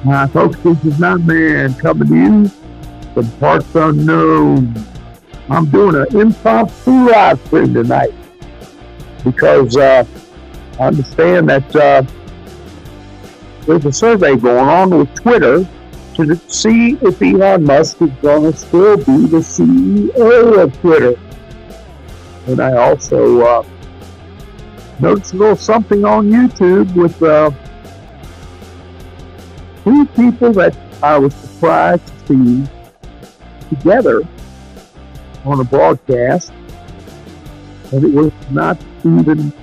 Hi, folks, this is Man coming to you from parts unknown. I'm doing an impromptu live stream tonight because I understand that there's a survey going on with Twitter to see if Elon Musk is going to still be the CEO of Twitter. And I also noticed a little something on YouTube with two people that I was surprised to see together on a broadcast, and it was not even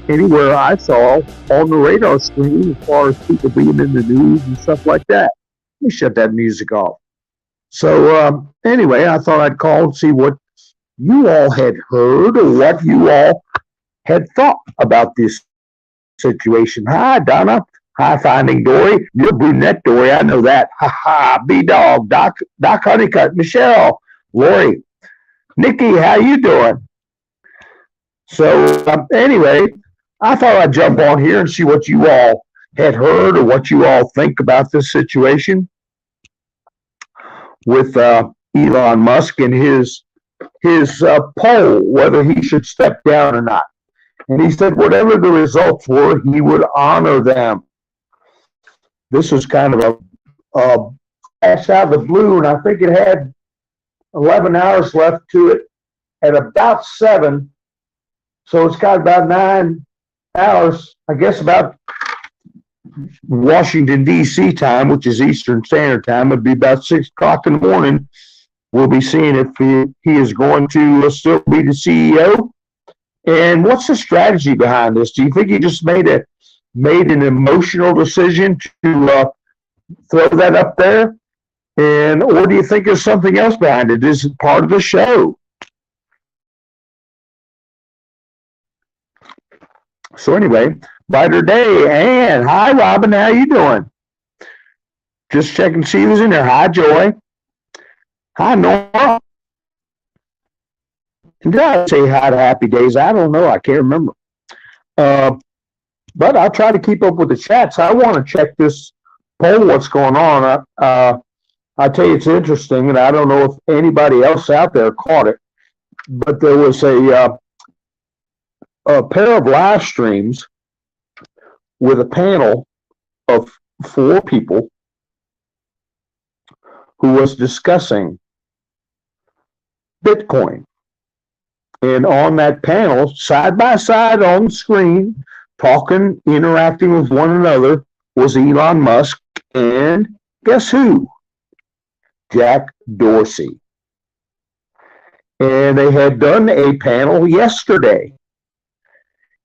anywhere I saw on the radar screen as far as people being in the news and stuff like that. Let me shut that music off. So anyway, I thought I'd call and see what you all had heard or what you all had thought about this situation. Hi, Donna. Hi, Finding Dory. You're brunette, Dory. I know that. Ha ha. B-Dog, Doc Honeycutt, Michelle, Lori, Nikki, how you doing? So anyway, I thought I'd jump on here and see what you all had heard or what you all think about this situation with Elon Musk and his poll, whether he should step down or not. And he said whatever the results were, he would honor them. This was kind of a flash out of the blue, and I think it had 11 hours left to it at about 7. So it's got about 9 hours, I guess, about Washington, D.C. time, which is Eastern Standard Time. It'd be about 6 o'clock in the morning. We'll be seeing if he is going to still be the CEO. And what's the strategy behind this? Do you think he just made an emotional decision to throw that up there? Or do you think there's something else behind it? Is it part of the show? So anyway, brighter day. And hi, Robin, how you doing? Just checking to see who's in there. Hi, Joy. Hi, Nora. And did I say hi to Happy Days? I don't know. I can't remember. But I'll try to keep up with the chats. I want to check this poll, what's going on. I tell you, it's interesting, and I don't know if anybody else out there caught it, but there was a pair of live streams with a panel of 4 people who was discussing Bitcoin. And on that panel, side by side on the screen, talking, interacting with one another, was Elon Musk and guess who? Jack Dorsey. And they had done a panel yesterday.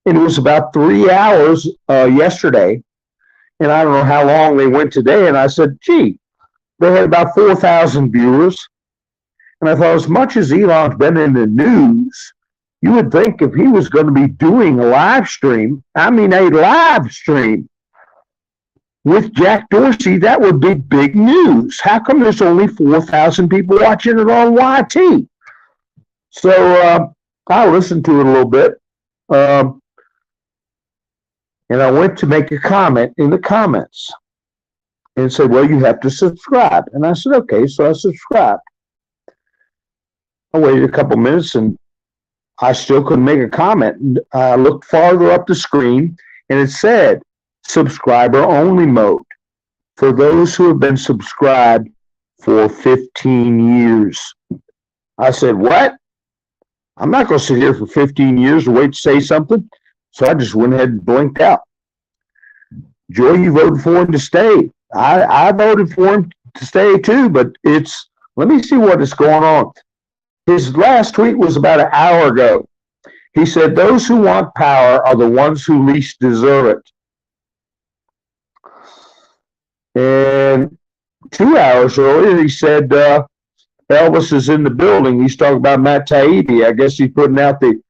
And it was about 3 hours yesterday. And I don't know how long they went today. And I said, gee, they had about 4,000 viewers. And I thought, as much as Elon's been in the news, you would think if he was going to be doing a live stream with Jack Dorsey, that would be big news. How come there's only 4,000 people watching it on YT? So I listened to it a little bit. And I went to make a comment in the comments and said, well, you have to subscribe. And I said, okay, so I subscribed. I waited a couple minutes and I still couldn't make a comment. I looked farther up the screen and it said subscriber only mode for those who have been subscribed for 15 years. I said, what? I'm not going to sit here for 15 years and wait to say something. So I just went ahead and blinked out. Joy, you voted for him to stay. I voted for him to stay too, but let me see what is going on. His last tweet was about an hour ago. He said, those who want power are the ones who least deserve it. And 2 hours earlier, he said, Elvis is in the building. He's talking about Matt Taibbi. I guess he's putting out maybe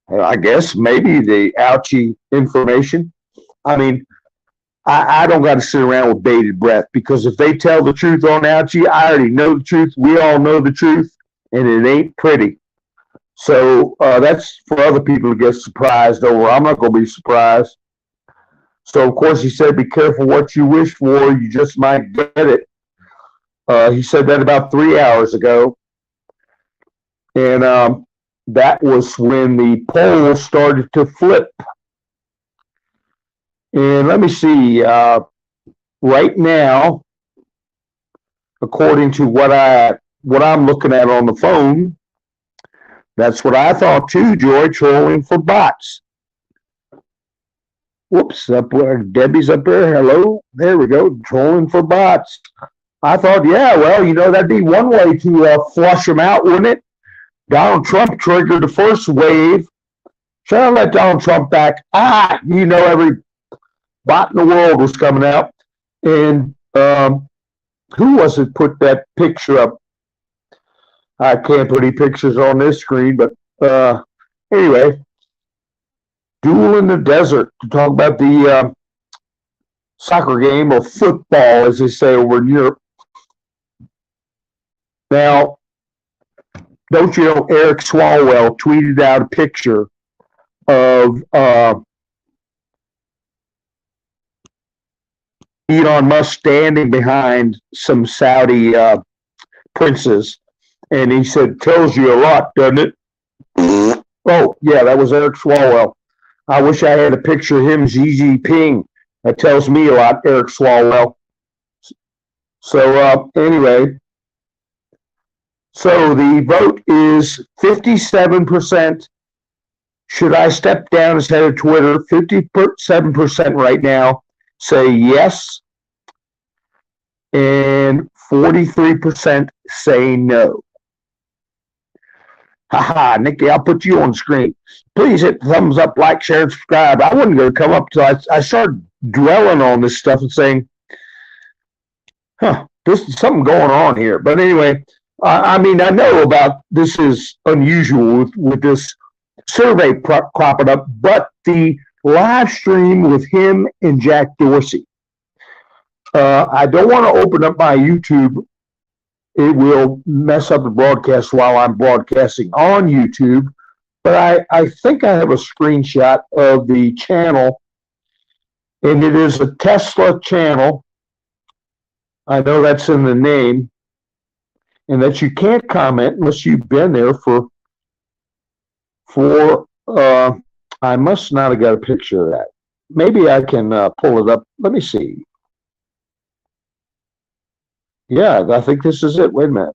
the ouchie information. I mean, I don't got to sit around with bated breath, because if they tell the truth on ouchie, I already know the truth. We all know the truth, and it ain't pretty. So that's for other people to get surprised over. I'm not going to be surprised. So, of course, he said, be careful what you wish for. You just might get it. He said that about 3 hours ago. And that was when the poll started to flip. And let me see. Right now, according to what I'm looking at on the phone, that's what I thought too, Joy, trolling for bots. Whoops, up where Debbie's up there. Hello, there we go, trolling for bots. I thought, yeah, well, that'd be one way to flush them out, wouldn't it? Donald Trump triggered the first wave. Should I let Donald Trump back? Every bot in the world was coming out. And who was it put that picture up? I can't put any pictures on this screen, but anyway, duel in the desert to talk about the soccer game, or football, as they say over in Europe. Now, don't you know, Eric Swalwell tweeted out a picture of Elon Musk standing behind some Saudi princes, and he said, tells you a lot, doesn't it? Oh, yeah, that was Eric Swalwell. I wish I had a picture of him, Xi Jinping. That tells me a lot, Eric Swalwell. So anyway, so the vote is 57%. Should I step down as head of Twitter? 57% right now say yes, and 43% say no. Haha, Nikki, I'll put you on the screen. Please hit thumbs up, like, share, and subscribe. I wasn't going to come up till I started dwelling on this stuff and saying, this is something going on here. But anyway, I know about this is unusual with this survey cropping up, but the live stream with him and Jack Dorsey. I don't want to open up my YouTube. It will mess up the broadcast while I'm broadcasting on YouTube. But I think I have a screenshot of the channel, and it is a Tesla channel. I know that's in the name, and that you can't comment unless you've been there for I must not have got a picture of that. Maybe I can pull it up. Let me see. Yeah, I think this is it. Wait a minute.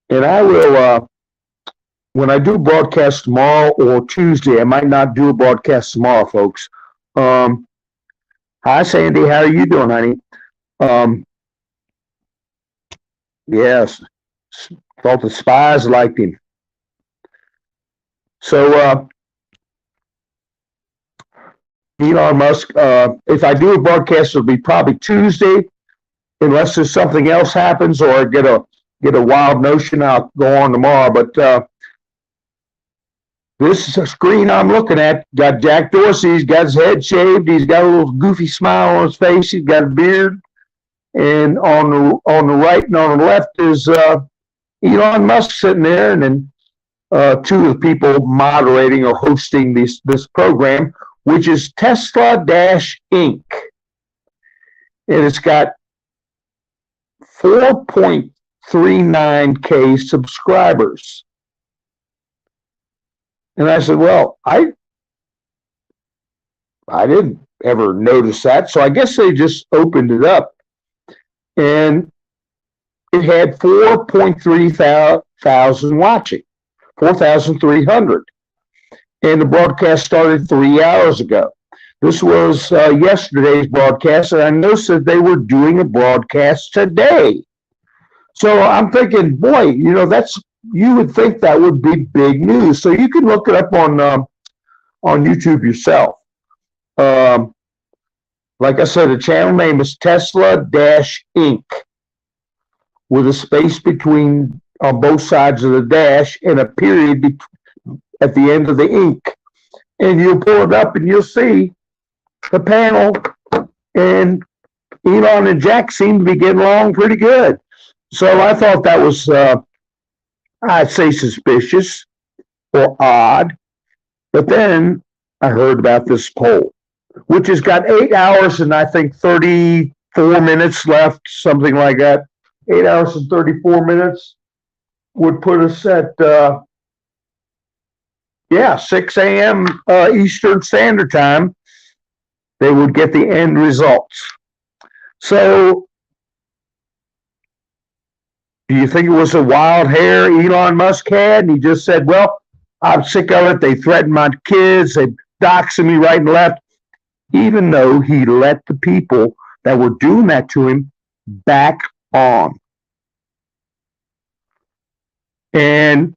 And I will, when I do broadcast tomorrow or Tuesday, I might not do a broadcast tomorrow, folks. Hi, Sandy. How are you doing, honey? Yes. Thought the spies liked him. So, Elon Musk, if I do a broadcast, it'll be probably Tuesday, unless there's something else happens or I get a wild notion. I'll go on tomorrow. But this screen I'm looking at got Jack Dorsey. He's got his head shaved. He's got a little goofy smile on his face. He's got a beard. And on the right and on the left is Elon Musk sitting there, and then two of the people moderating or hosting this program, which is Tesla Inc. And it's got 4.39K subscribers. And I said, well, I didn't ever notice that. So I guess they just opened it up. And it had 4.3 thousand watching, 4,300. And the broadcast started 3 hours ago. This was yesterday's broadcast, and I noticed that they were doing a broadcast today. So I'm thinking, boy, you would think that would be big news. So you can look it up on YouTube yourself. Like I said, the channel name is Tesla Inc. with a space between on both sides of the dash and a period at the end of the Inc. And you'll pull it up and you'll see the panel, and Elon and Jack seem to be getting along pretty good. So I thought that was, I'd say, suspicious or odd. But then I heard about this poll, which has got 8 hours and I think 34 minutes left, something like that. 8 hours and 34 minutes would put us at, 6 a.m. Eastern Standard Time. They would get the end results. So, do you think it was a wild hair Elon Musk had? And he just said, well, I'm sick of it. They threaten my kids. They doxing me right and left. Even though he let the people that were doing that to him back on. And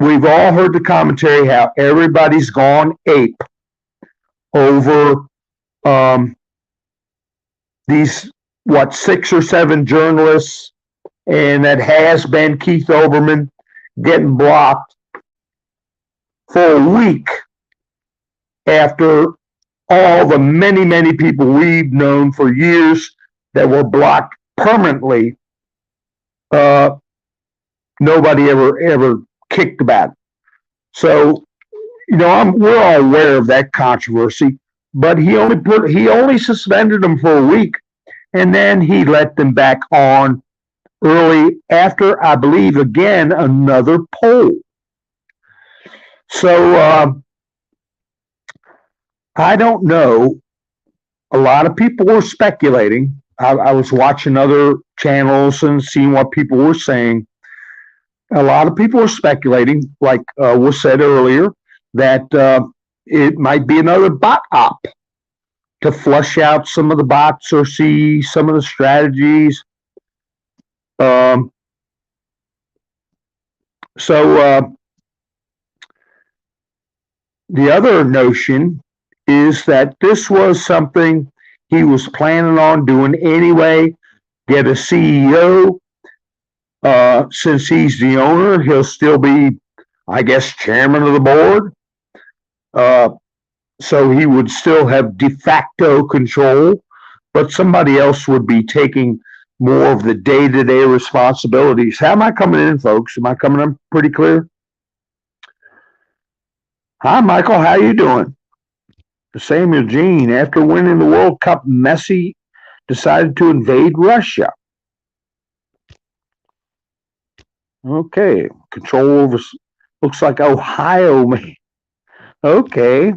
we've all heard the commentary how everybody's gone ape over these, 6 or 7 journalists, and that has been Keith Olbermann getting blocked for a week after all the many, many people we've known for years that were blocked permanently. Nobody ever kicked about it. So, we're all aware of that controversy, but he only suspended them for a week, and then he let them back on early after, I believe, again, another poll. So, I don't know. A lot of people were speculating. I was watching other channels and seeing what people were saying. A lot of people were speculating, like was said earlier, that it might be another bot op to flush out some of the bots or see some of the strategies. The other notion is that this was something he was planning on doing anyway, get a CEO. Since he's the owner, he'll still be, I guess, chairman of the board. So he would still have de facto control, but somebody else would be taking more of the day-to-day responsibilities. How am I coming in, folks? Am I coming in pretty clear? Hi, Michael. How you doing? Samuel Jean, after winning the World Cup, Messi decided to invade Russia. Okay, control over, looks like Ohio. Okay.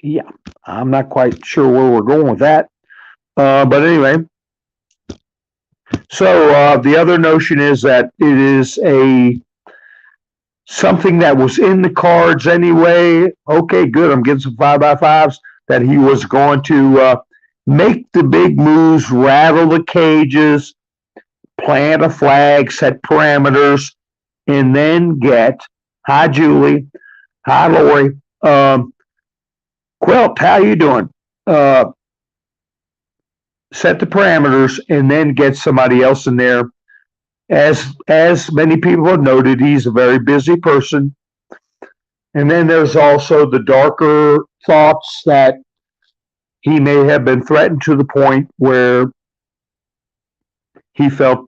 Yeah, I'm not quite sure where we're going with that. But anyway, so the other notion is that it is something that was in the cards anyway. Okay, good. I'm getting some 5x5s that he was going to make the big moves, rattle the cages, plant a flag, set parameters, and then get, hi, Julie, hi, Lori, Quilt, how you doing? Set the parameters and then get somebody else in there. As many people have noted, he's a very busy person. And then there's also the darker thoughts that he may have been threatened to the point where he felt,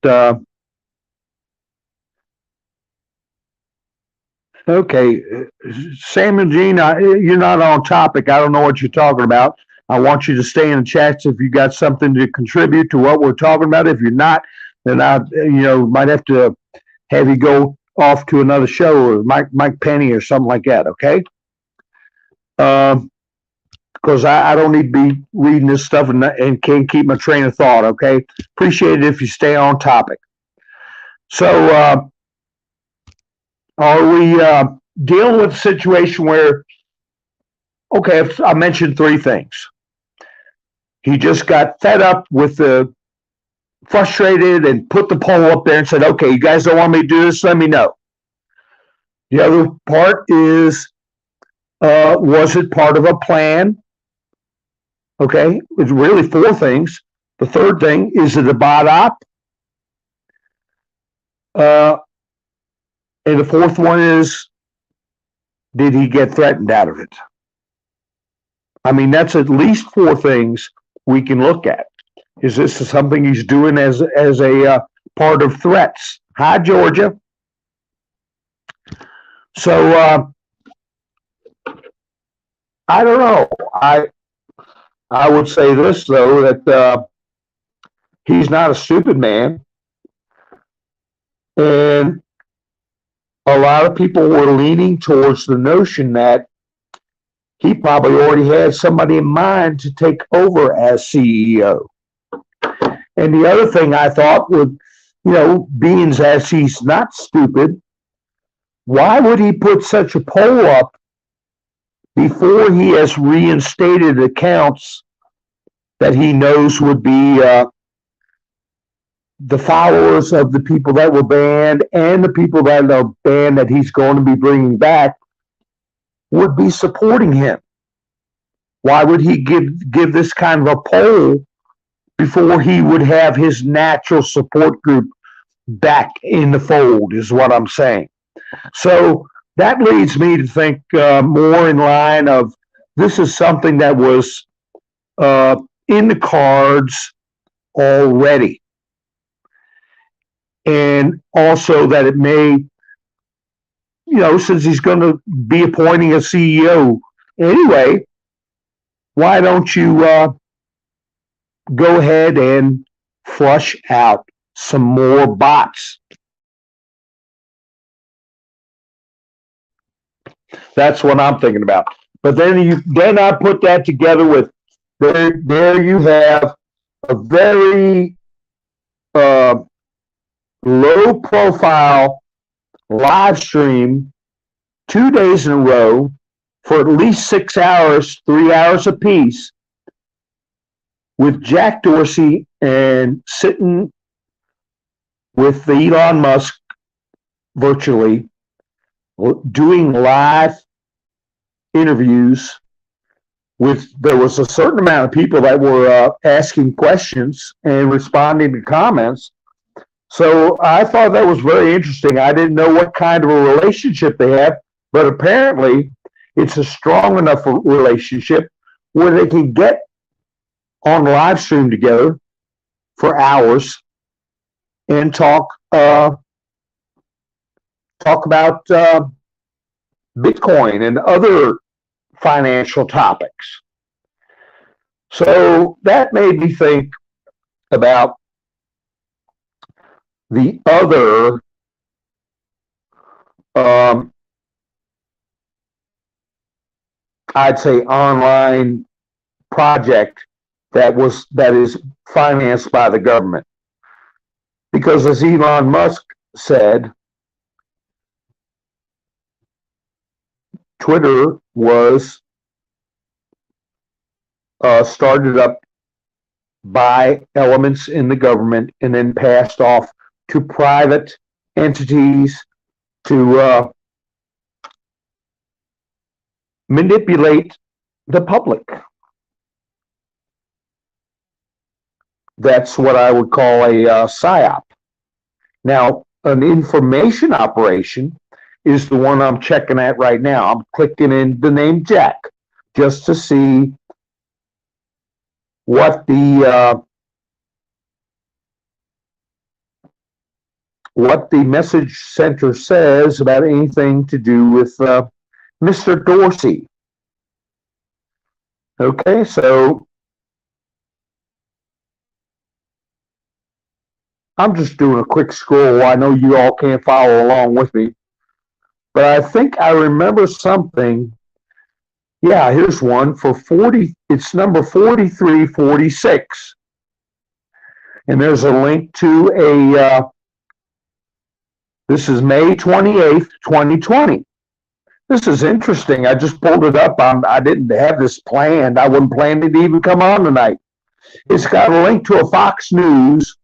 okay, Sam and Gene, you're not on topic. I don't know what you're talking about. I want you to stay in the chats if you got something to contribute to what we're talking about. If you're not, then I, might have to have you go off to another show or Mike Penny or something like that. Okay. Because I don't need to be reading this stuff and can't keep my train of thought. Okay. Appreciate it if you stay on topic. So, are we dealing with a situation where, okay, I mentioned 3 things. He just got fed up with frustrated and put the poll up there and said, okay, you guys don't want me to do this, let me know. The other part is, was it part of a plan? Okay, it's really 4 things. The third thing, is it a bot op? And the fourth one is, did he get threatened out of it? I mean, that's at least 4 things we can look at. Is this something he's doing as a part of threats? Hi, Georgia. So I don't know. I would say this though, that he's not a stupid man, and a lot of people were leaning towards the notion that he probably already had somebody in mind to take over as CEO. And the other thing I thought would, being as he's not stupid, why would he put such a poll up before he has reinstated accounts that he knows would be the followers of the people that were banned and the people that are banned that he's going to be bringing back would be supporting him? Why would he give this kind of a poll before he would have his natural support group back in the fold, is what I'm saying. So that leads me to think more in line of this is something that was in the cards already. And also that it may, since he's going to be appointing a CEO anyway, why don't you go ahead and flush out some more bots? That's what I'm thinking about. But then I put that together with there you have a very low profile live stream 2 days in a row for at least 6 hours, 3 hours apiece, with Jack Dorsey and sitting with the Elon Musk virtually doing live interviews with, there was a certain amount of people that were asking questions and responding to comments. So I thought that was very interesting. I didn't know what kind of a relationship they have, but apparently it's a strong enough relationship where they can get on live stream together for hours and talk about Bitcoin and other financial topics. So that made me think about the other I'd say online project that is financed by the government. Because as Elon Musk said, Twitter was started up by elements in the government and then passed off to private entities to manipulate the public. That's what I would call a PSYOP. Now, an information operation is the one I'm checking at right now. I'm clicking in the name Jack just to see what the message center says about anything to do with Mr. Dorsey. Okay, so I'm just doing a quick scroll. I know you all can't follow along with me, but I think I remember something. Yeah, here's one for 40. It's number 4346. And there's a link to a, this is May 28th, 2020. This is interesting. I just pulled it up. I didn't have this planned. I wasn't planning to even come on tonight. It's got a link to a Fox News,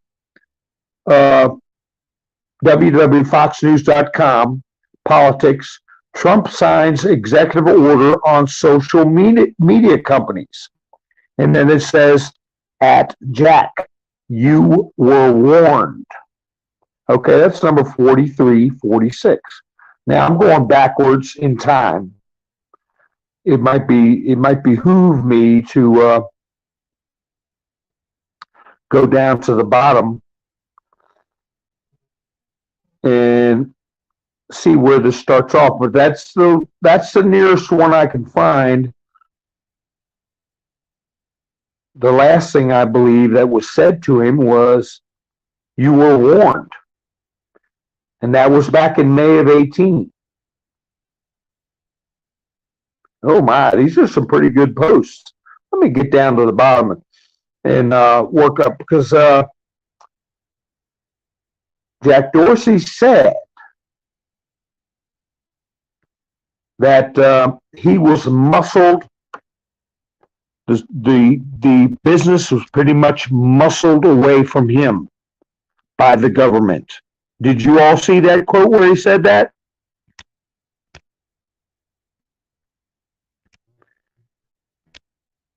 www.foxnews.com, politics. Trump signs executive order on social media companies. And then it says, at Jack, you were warned. Okay, that's number 4346. Now I'm going backwards in time. It might behoove me to go down to the bottom and see where this starts off. But that's the nearest one I can find the last thing I believe that was said to him was, "You were warned." And that was back in May of 18. Oh my, these are some pretty good posts. Let me get down to the bottom and work up, because Jack Dorsey said that he was muscled. The business was pretty much muscled away from him by the government. Did you all see that quote where he said that?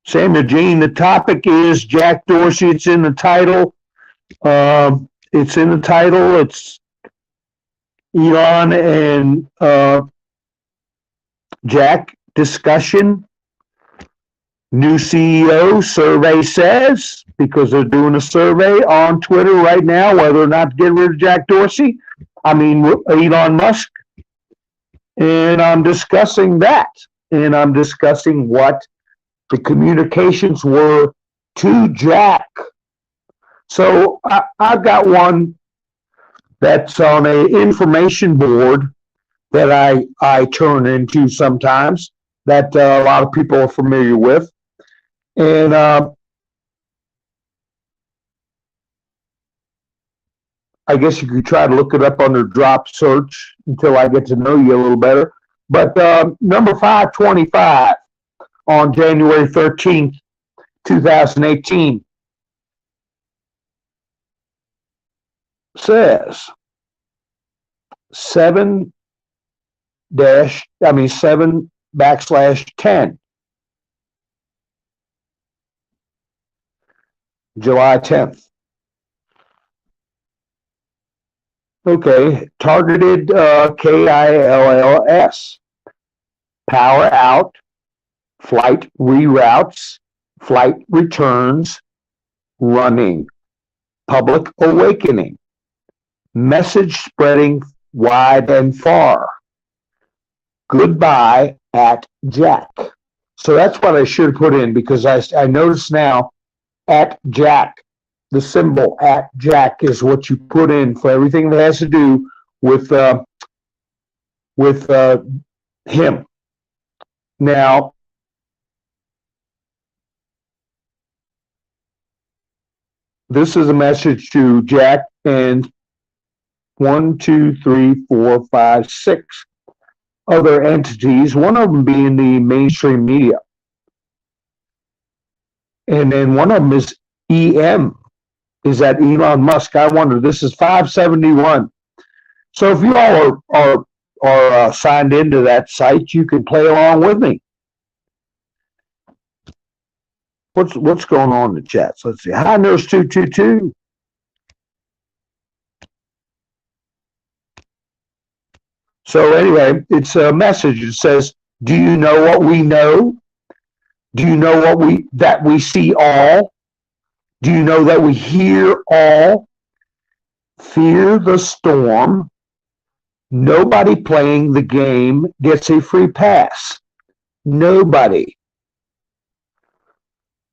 Samuel Jean, the topic is Jack Dorsey. It's in the title. It's in the title. It's Elon and Jack discussion. New CEO survey says, because they're doing a survey on Twitter right now, whether or not to get rid of Jack Dorsey. I mean, Elon Musk. And I'm discussing that. And I'm discussing what the communications were to Jack. So I've got one that's on an information board that I turn into sometimes, that a lot of people are familiar with. And I guess you could try to look it up under drop search until I get to know you a little better. But number 525 on January 13th, 2018 says 7 backslash 10, July 10th. Okay, targeted KILLS, power out, flight reroutes, flight returns, running, public awakening, message spreading wide and far. Goodbye at Jack. So that's what I should put in, because I notice now at Jack, the symbol at Jack is what you put in for everything that has to do with him. Now, this is a message to Jack and 1, 2, 3, 4, 5, 6 other entities, one of them being the mainstream media. And then one of them is EM, is that Elon Musk. I wonder, this is 571. So if you all are signed into that site, you can play along with me. What's going on in the chats? Let's see. Hi, Nurse 222. So anyway, it's a message. It says, "Do you know what we know? Do you know that we see all? Do you know that we hear all? Fear the storm. Nobody playing the game gets a free pass. Nobody."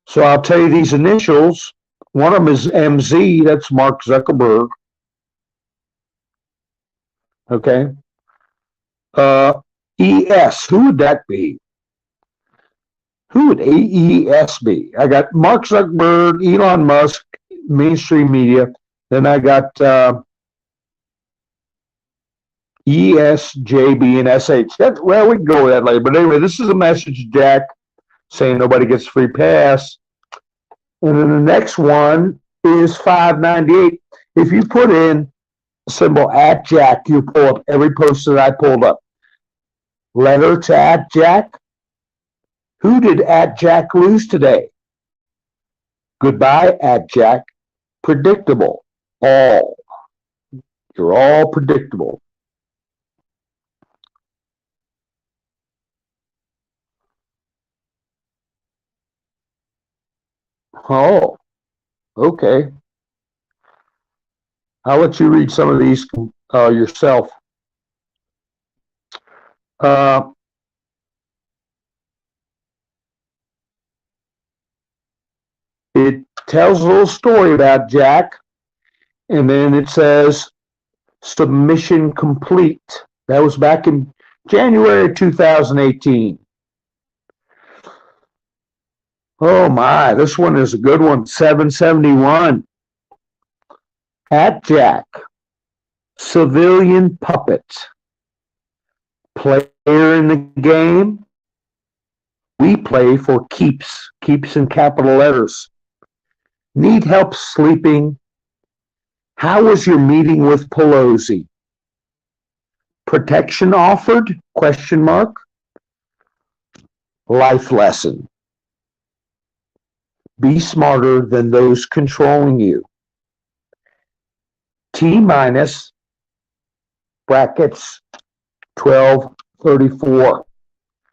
So I'll tell you these initials. One of them is MZ. That's Mark Zuckerberg. Okay. ES. Who would that be? Who would AES be? I got Mark Zuckerberg, Elon Musk, mainstream media. Then I got ES, JB, and SH. Well, we can go with that later. But anyway, this is a message to Jack saying nobody gets a free pass. And then the next one is 598. If you put in symbol at Jack, you pull up every post that I pulled up. Letter to at Jack. Who did at Jack lose today? Goodbye at Jack. Predictable. All. You're all predictable. Oh, okay. I'll let you read some of these yourself. tells a little story about Jack, and then it says submission complete. That was back in January 2018. Oh my, this one is a good one. 771. At Jack, civilian puppet, player in the game. We play for keeps, keeps in capital letters. Need help sleeping? How was your meeting with Pelosi? Protection offered? Question mark. Life lesson. Be smarter than those controlling you. T minus brackets 1234.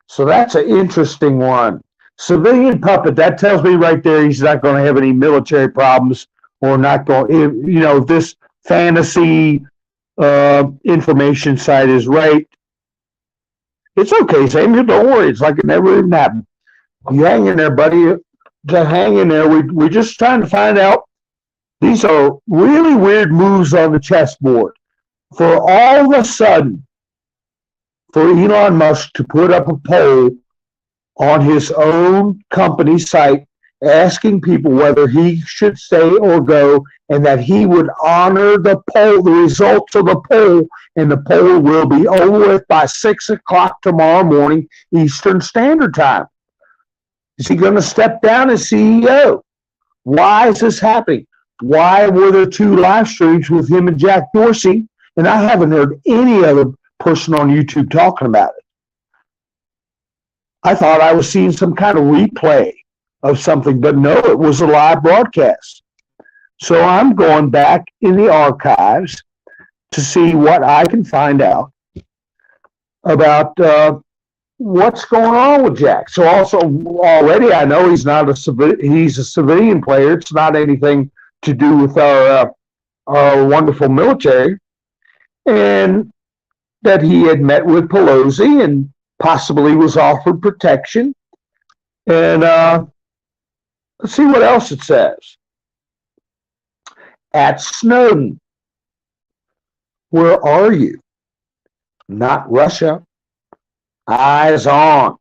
So that's an interesting one. Civilian puppet, that tells me right there he's not going to have any military problems, or not going, you know, if this fantasy information site is right. It's okay, Samuel, don't worry. It's like it never even happened. You hang in there, buddy. Just hang in there. We're just trying to find out. These are really weird moves on the chessboard. For all of a sudden, for Elon Musk to put up a poll on his own company site asking people whether he should stay or go, and that he would honor the poll, the results of the poll, and the poll will be over with by 6 o'clock tomorrow morning Eastern Standard Time. Is he going to step down as CEO? Why is this happening? Why were there 2 live streams with him and Jack Dorsey, and I haven't heard any other person on YouTube talking about it? I thought I was seeing some kind of replay of something, but no, it was a live broadcast. So I'm going back in the archives to see what I can find out about what's going on with Jack. So also already I know he's not he's a civilian player. It's not anything to do with our wonderful military, and that he had met with Pelosi and possibly was offered protection. And let's see what else it says. At Snowden, where are you? Not Russia. Eyes on.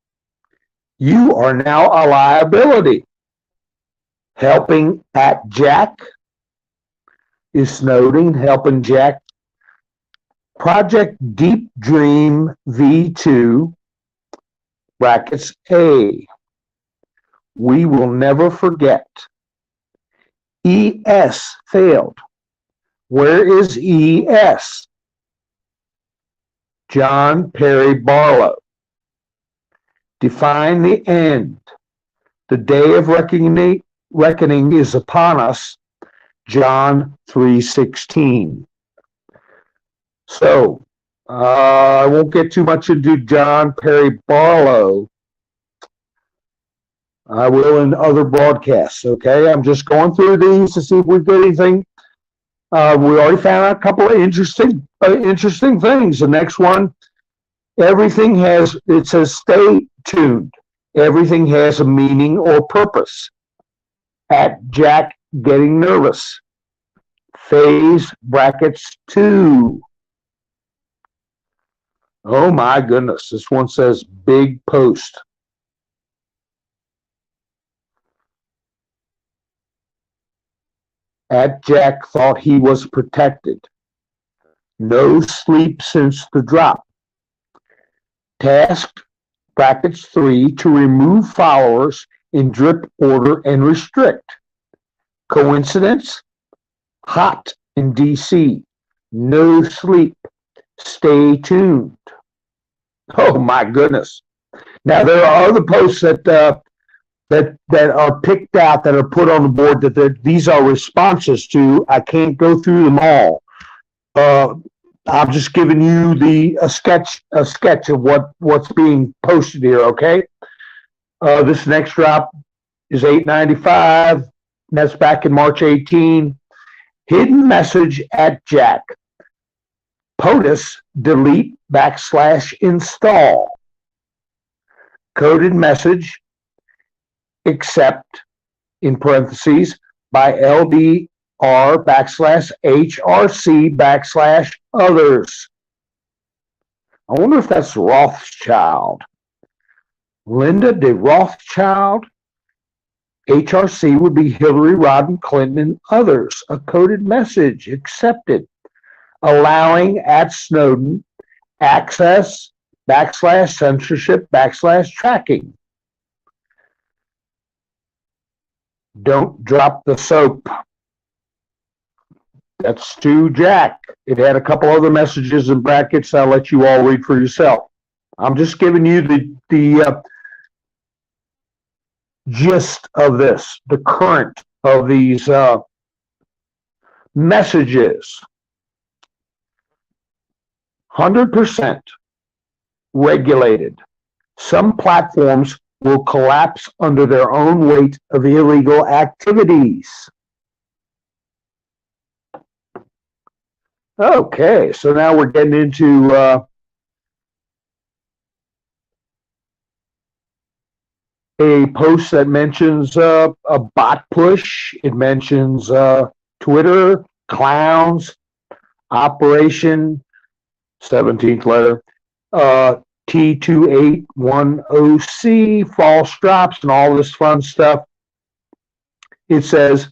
You are now a liability. Helping at Jack. Is Snowden helping Jack? Project Deep Dream V2, brackets A. We will never forget. ES failed. Where is ES? John Perry Barlow. Define the end. The day of reckoning is upon us. John 3:16. So, I won't get too much into John Perry Barlow. I will in other broadcasts, okay? I'm just going through these to see if we've got anything. We already found out a couple of interesting things. The next one, it says stay tuned. Everything has a meaning or purpose. At Jack getting nervous. Phase brackets 2. Oh my goodness, this one says big post. At Jack thought he was protected. No sleep since the drop. Tasked, brackets 3, to remove followers in drip order and restrict. Coincidence? Hot in DC. No sleep. Stay tuned. Oh my goodness. Now there are other posts that are picked out, that are put on the board, that these are responses to. I can't go through them all. I'm just giving you a sketch of what's being posted here, okay? This next drop is 895. And that's back in March 18. Hidden message at Jack. POTUS delete /install. Coded message, except, in parentheses, by LDR/HRC/others. I wonder if that's Rothschild. Linda de Rothschild. HRC would be Hillary Rodham Clinton and others. A coded message accepted, allowing at Snowden access /censorship /tracking. Don't drop the soap. That's to Jack. It had a couple other messages in brackets. I'll let you all read for yourself. I'm just giving you the gist of this, the current of these messages. 100% regulated. Some platforms will collapse under their own weight of illegal activities. Okay, so now we're getting into a post that mentions a bot push. It mentions Twitter, clowns, Operation, 17th letter, T2810C, false drops, and all this fun stuff. It says,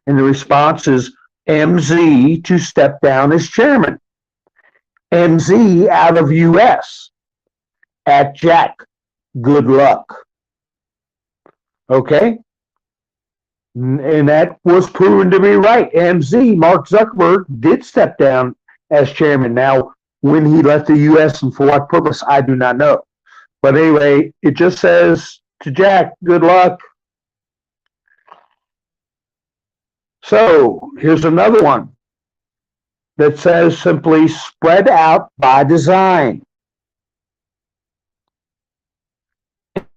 and the response is MZ to step down as chairman. MZ out of US. At Jack, good luck. Okay? And that was proven to be right. MZ, Mark Zuckerberg, did step down as chairman. Now, when he left the U.S. and for what purpose, I do not know. But anyway, it just says to Jack, good luck. So here's another one that says simply spread out by design.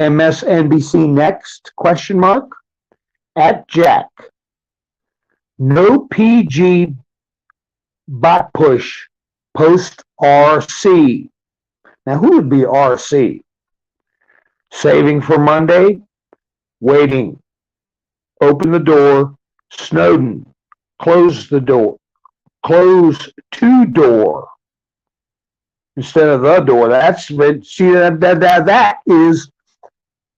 MSNBC next, question mark, at Jack. No PG bot push, post RC. Now, who would be RC? Saving for Monday, waiting, open the door, Snowden, close the door, close to door instead of the door. That's, see,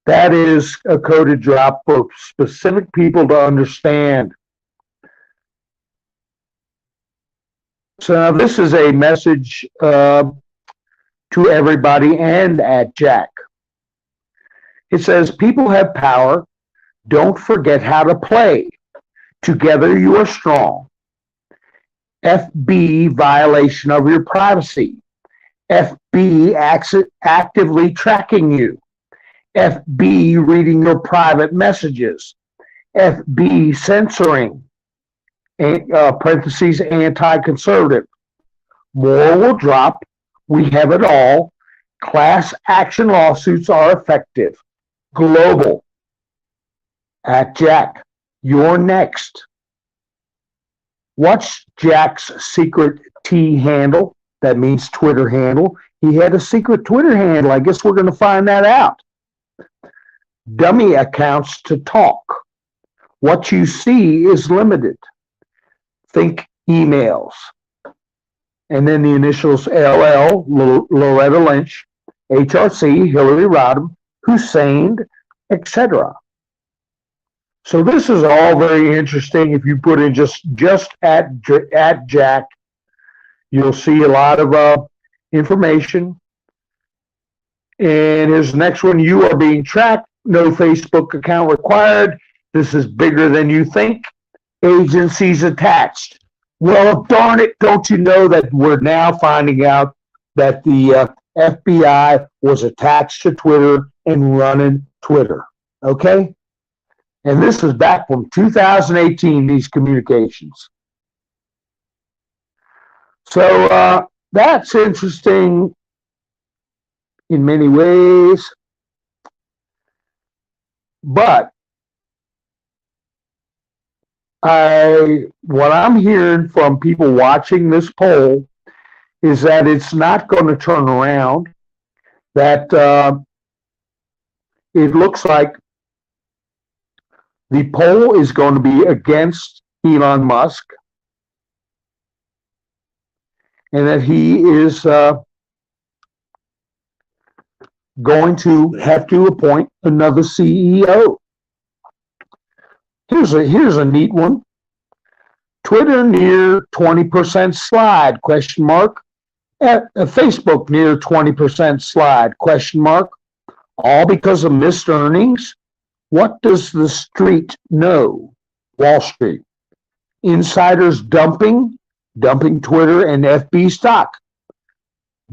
that is a coded drop for specific people to understand. So now this is a message to everybody and at Jack. It says, people have power. Don't forget how to play. Together you are strong. FB, violation of your privacy. FB, actively tracking you. FB, reading your private messages. FB, censoring. Parentheses, anti-conservative. More will drop. We have it all. Class action lawsuits are effective. Global. At Jack, you're next. What's Jack's secret T handle? That means Twitter handle. He had a secret Twitter handle. I guess we're going to find that out. Dummy accounts to talk. What you see is limited. Think emails. And then the initials LL, Loretta Lynch, HRC, Hillary Rodham, Hussein, etc. So this is all very interesting. If you put in just at Jack, you'll see a lot of information. And here's the next one. You are being tracked. No Facebook account required. This is bigger than you think. Agencies attached. Well, darn it, don't you know that we're now finding out that the FBI was attached to Twitter and running Twitter, okay? And this is back from 2018, these communications. So that's interesting in many ways. But what I'm hearing from people watching this poll is that it's not going to turn around, that it looks like The poll is going to be against Elon Musk, and that he is going to have to appoint another CEO. Here's a neat one. Twitter near 20% slide, question mark. Facebook near 20% slide, question mark. All because of missed earnings. What does the street know? Wall Street. Insiders dumping Twitter and FB stock.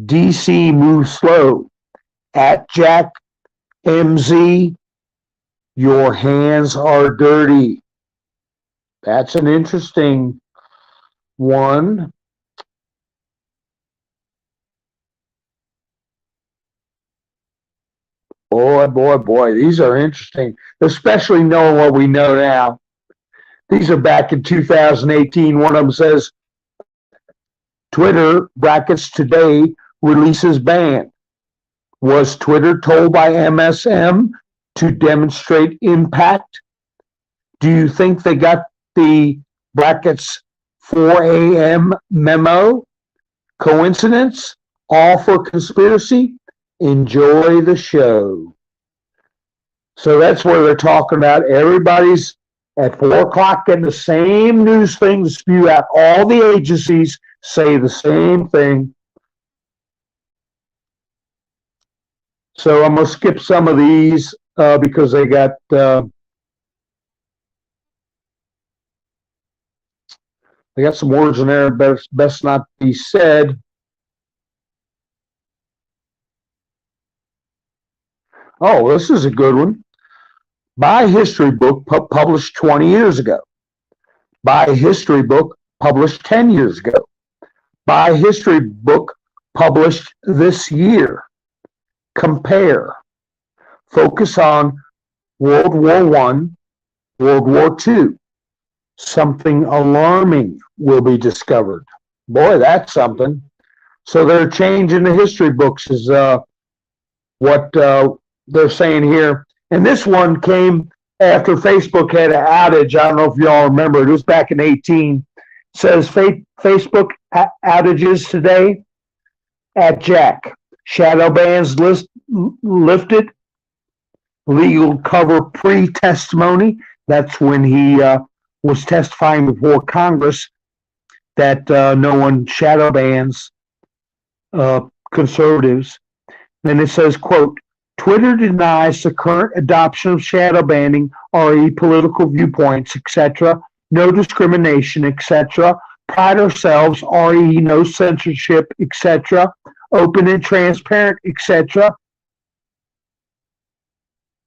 DC moves slow. At Jack MZ, your hands are dirty. That's an interesting one. Boy, these are interesting, especially knowing what we know now. These are back in 2018. One of them says, Twitter, brackets today, releases ban. Was Twitter told by MSM to demonstrate impact? Do you think they got the brackets 4 a.m. memo? Coincidence? All for conspiracy? Enjoy the show. So that's where they're talking about everybody's at 4 o'clock getting the same news thing to spew out. All the agencies say the same thing. So I'm going to skip some of these because they got some words in there best not be said. Oh, this is a good one. Buy a history book published 20 years ago. Buy a history book published 10 years ago. Buy a history book published this year. Compare. Focus on World War I, World War II. Something alarming will be discovered. Boy, that's something. So they're changing the history books is what they're saying here. And this one came after Facebook had an outage. I don't know if y'all remember. It was back in 2018. It says Facebook outages today at Jack. Shadow bans lifted. Legal cover pre-testimony. That's when he was testifying before Congress that no one shadow bans conservatives. Then it says, quote, Twitter denies the current adoption of shadow banning, RE political viewpoints, etc. No discrimination, etc. Pride ourselves, RE no censorship, etc. Open and transparent, etc.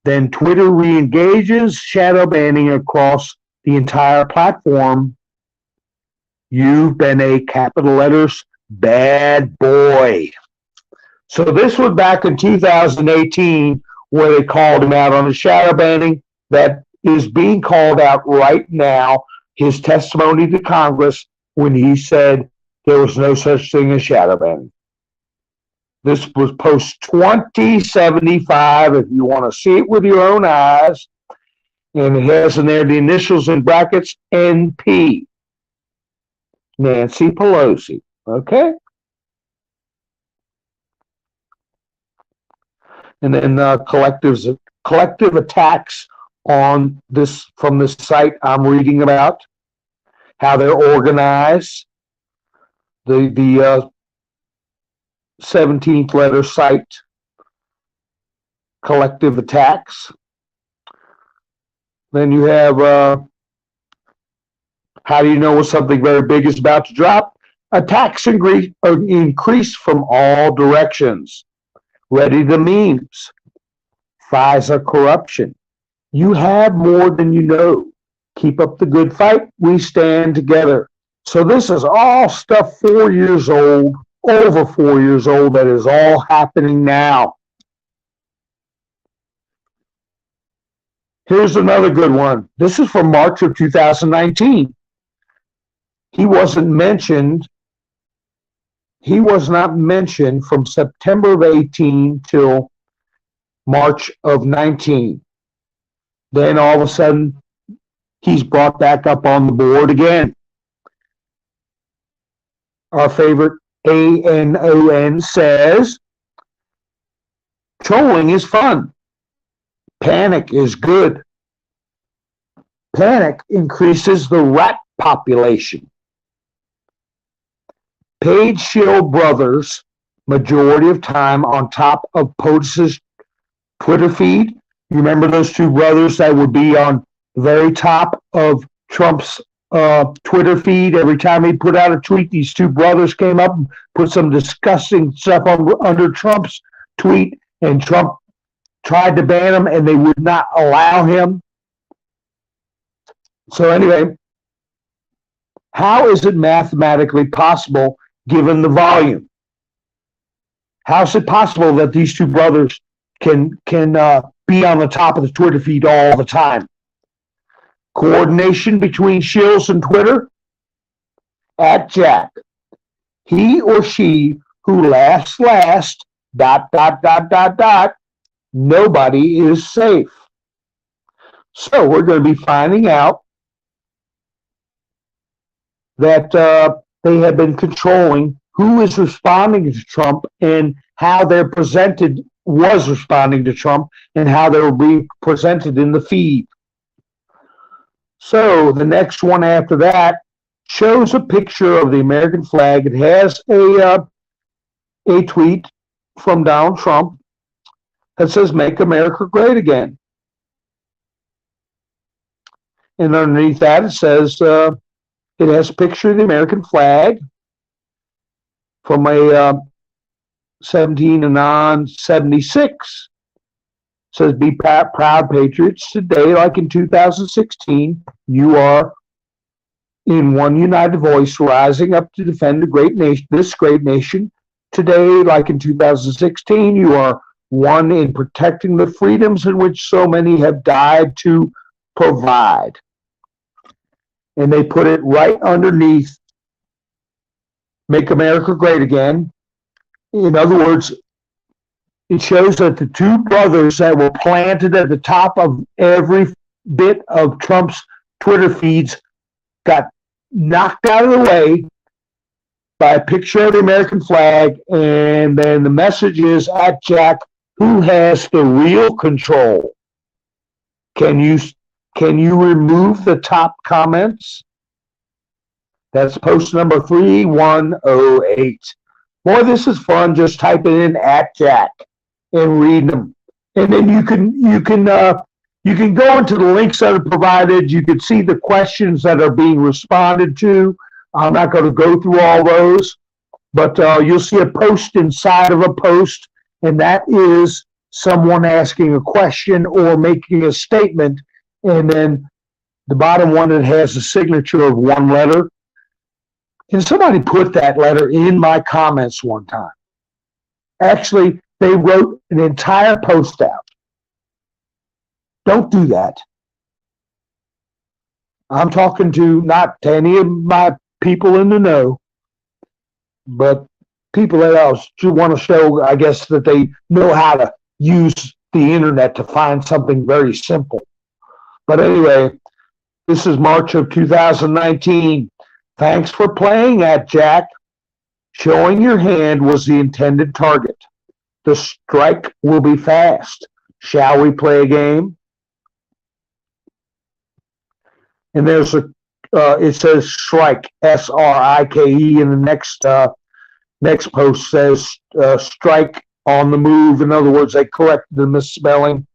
Then Twitter re-engages shadow banning across the entire platform. You've been a capital letters bad boy. So this was back in 2018 where they called him out on the shadow banning that is being called out right now, his testimony to Congress when he said there was no such thing as shadow banning. This was post 2075 if you want to see it with your own eyes. And it has in there the initials in brackets NP. Nancy Pelosi. Okay? And then collective attacks on this from this site I'm reading about, how they're organized. The 17th letter site, collective attacks. Then you have how do you know when something very big is about to drop? Attacks increase from all directions. Ready the memes. FISA corruption. You have more than you know. Keep up the good fight. We stand together. So this is all stuff 4 years old, over 4 years old, that is all happening now. Here's another good one. This is from March of 2019. He wasn't mentioned. He was not mentioned from September of 18 till March of 19. Then all of a sudden, he's brought back up on the board again. Our favorite ANON says, trolling is fun. Panic is good. Panic increases the rat population. Page Shill brothers, majority of time on top of POTUS's Twitter feed. You remember those two brothers that would be on the very top of Trump's Twitter feed? Every time he put out a tweet, these two brothers came up and put some disgusting stuff under Trump's tweet, and Trump tried to ban them, and they would not allow him. So anyway, how is it mathematically possible given the volume? How is it possible that these two brothers can be on the top of the Twitter feed all the time? Coordination between Shills and Twitter? At Jack. He or she who laughs last, ... Nobody is safe. So we're going to be finding out that they have been controlling who is responding to Trump and how they're presented, was responding to Trump, and how they will be presented in the feed. So the next one after that shows a picture of the American flag. It has a tweet from Donald Trump that says, "Make America Great Again." And underneath that it says, it has a picture of the American flag from a 1776. It says, "Be proud patriots. Today, like in 2016, you are in one united voice rising up to defend this great nation. Today, like in 2016, you are one in protecting the freedoms in which so many have died to provide." And they put it right underneath "Make America Great Again." In other words, it shows that the two brothers that were planted at the top of every bit of Trump's Twitter feeds got knocked out of the way by a picture of the American flag, and then the message is, at Jack, who has the real control? Can you remove the top comments? That's post number 3108. Boy, this is fun. Just type it in at Jack and read them, and then you can go into the links that are provided. You can see the questions that are being responded to. I'm not going to go through all those, but you'll see a post inside of a post, and that is someone asking a question or making a statement, and then the bottom one that has a signature of one letter. And somebody put that letter in my comments one time. Actually, they wrote an entire post out. Don't do that. I'm talking not to any of my people in the know, but people that want to show, I guess, that they know how to use the internet to find something very simple. But anyway, this is March of 2019. Thanks for playing at Jack. Showing your hand was the intended target. The strike will be fast. Shall we play a game? And there's it says strike, SRIKE, and the next post says strike on the move. In other words, they corrected the misspelling.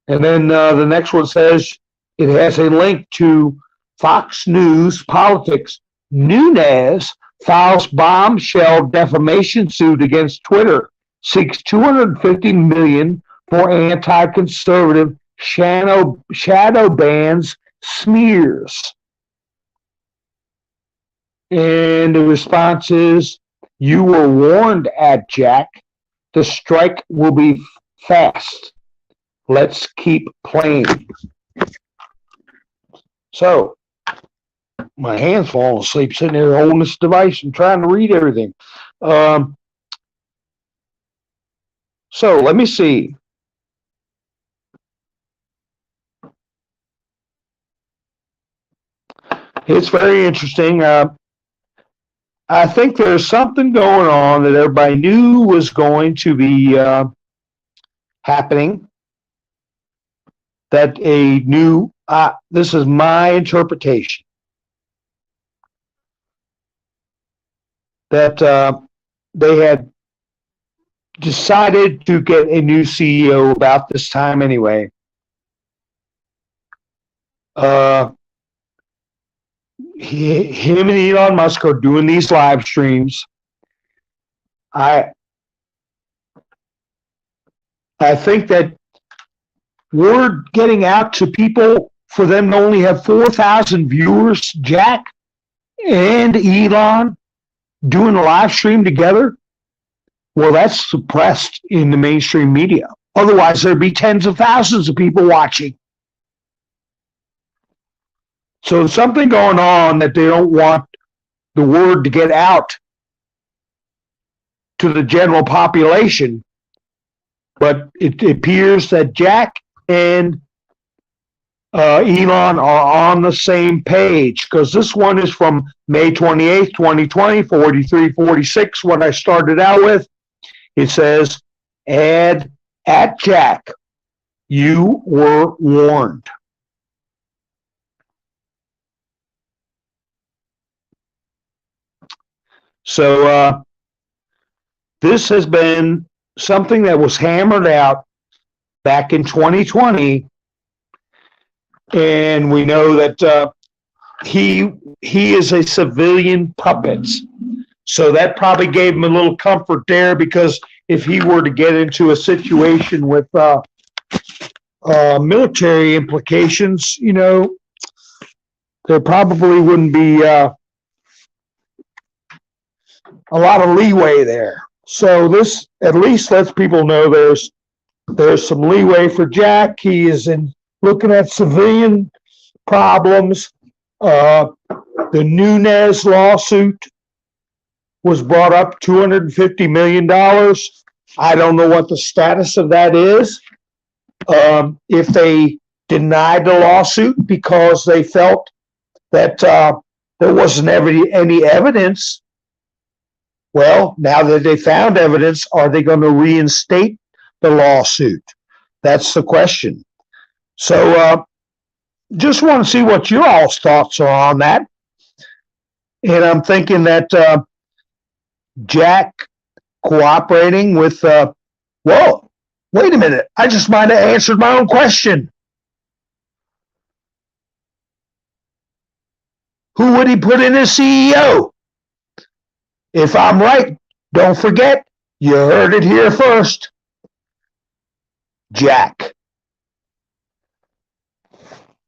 And then the next one says it has a link to Fox News Politics. Nunes files bombshell defamation suit against Twitter, seeks $250 million for anti-conservative shadow bans smears. And the response is, "You were warned at Jack. The strike will be fast. Let's keep playing." So, my hand's falling asleep sitting here holding this device and trying to read everything. So let me see. It's very interesting. I think there's something going on that everybody knew was going to be happening. That a new, this is my interpretation, that they had decided to get a new CEO about this time anyway. Him and Elon Musk are doing these live streams. I think that word getting out to people for them to only have 4,000 viewers, Jack and Elon doing a live stream together, well, that's suppressed in the mainstream media. Otherwise, there'd be tens of thousands of people watching. So there's something going on that they don't want the word to get out to the general population. But it appears that Jack and Elon are on the same page, because this one is from May 28th, 2020, 4346, what I started out with. It says, "Add at Jack, you were warned." So this has been something that was hammered out back in 2020, and we know that he is a civilian puppet. So that probably gave him a little comfort there, because if he were to get into a situation with military implications, you know, there probably wouldn't be a lot of leeway there. So this at least lets people know there's some leeway for Jack. He is looking at civilian problems. The Nunes lawsuit was brought up, $250 million. I don't know what the status of that is. If they denied the lawsuit because they felt that there wasn't any evidence, well, now that they found evidence, are they going to reinstate the lawsuit? That's the question. So just want to see what your all's thoughts are on that. And I'm thinking that Jack cooperating with, whoa, wait a minute. I just might have answered my own question. Who would he put in as CEO? If I'm right, don't forget, you heard it here first. Jack.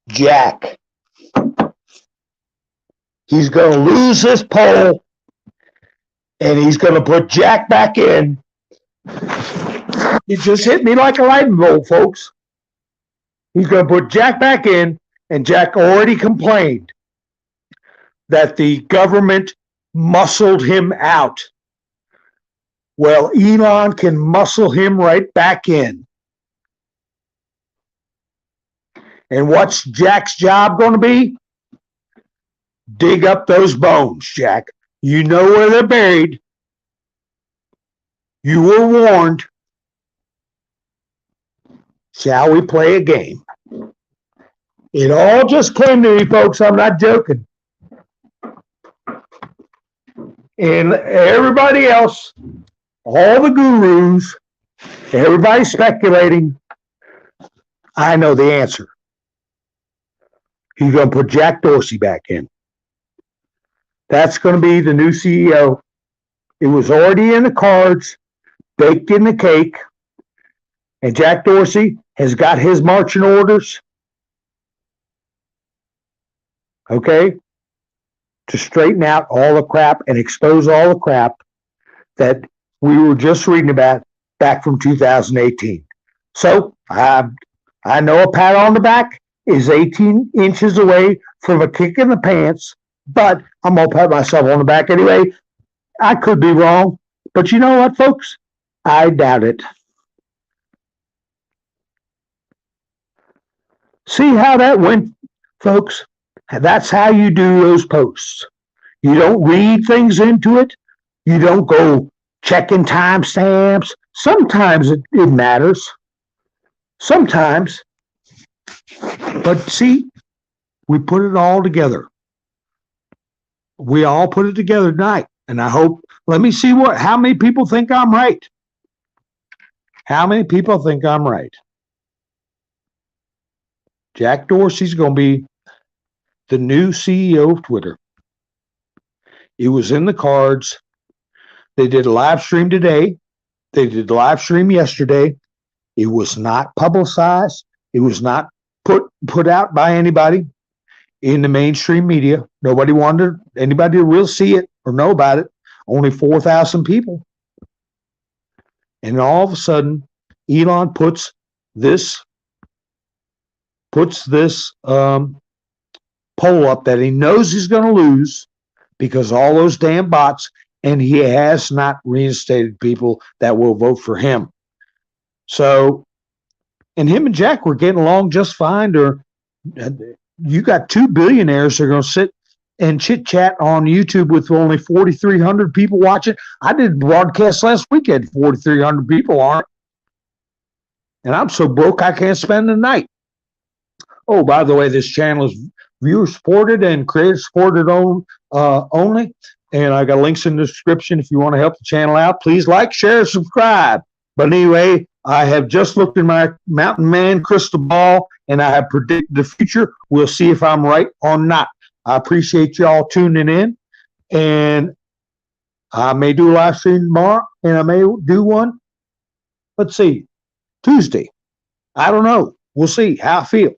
Jack. He's going to lose this poll, and he's going to put Jack back in. It just hit me like a lightning bolt, folks. He's going to put Jack back in, and Jack already complained that the government muscled him out. Well, Elon can muscle him right back in. And what's Jack's job going to be? Dig up those bones, Jack. You know where they're buried. You were warned. Shall we play a game? It all just came to me, folks. I'm not joking. And everybody else, all the gurus, everybody's speculating. I know the answer. He's going to put Jack Dorsey back in. That's going to be the new CEO. It was already in the cards, baked in the cake. And Jack Dorsey has got his marching orders. Okay? To straighten out all the crap and expose all the crap that we were just reading about back from 2018. So I know a pat on the back is 18 inches away from a kick in the pants, but I'm going to pat myself on the back anyway. I could be wrong, but you know what, folks? I doubt it. See how that went, folks? That's how you do those posts. You don't read things into it. You don't go checking timestamps. Sometimes it matters. Sometimes. But see, we put it all together. We all put it together tonight. And I hope, let me see how many people think I'm right. How many people think I'm right? Jack Dorsey's going to be the new CEO of Twitter. It was in the cards. They did a live stream today. They did a live stream yesterday. It was not publicized. It was not put out by anybody in the mainstream media. Nobody wanted anybody to really see it or know about it. Only 4,000 people. And all of a sudden, Elon puts this poll up that he knows he's going to lose because all those damn bots, and he has not reinstated people that will vote for him. So, and him and Jack were getting along just fine. You got two billionaires that are going to sit and chit chat on YouTube with only 4,300 people watching. I did a broadcast last weekend, 4,300 people on it. And I'm so broke I can't spend the night. Oh, by the way, this channel is viewer supported and creator supported only. And I got links in the description if you want to help the channel out. Please like, share, subscribe. But anyway, I have just looked in my Mountain Man crystal ball and I have predicted the future. We'll see if I'm right or not. I appreciate y'all tuning in. And I may do a live stream tomorrow and I may do one, let's see, Tuesday. I don't know. We'll see how I feel.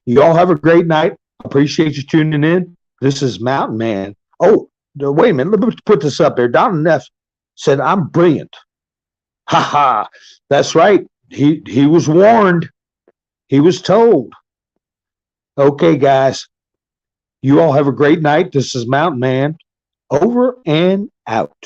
You all have a great night. Appreciate you tuning in. This is Mountain Man. Oh, wait a minute. Let me put this up there. Don Neff said, I'm brilliant. That's right. He was warned. He was told. Okay, guys. You all have a great night. This is Mountain Man. Over and out.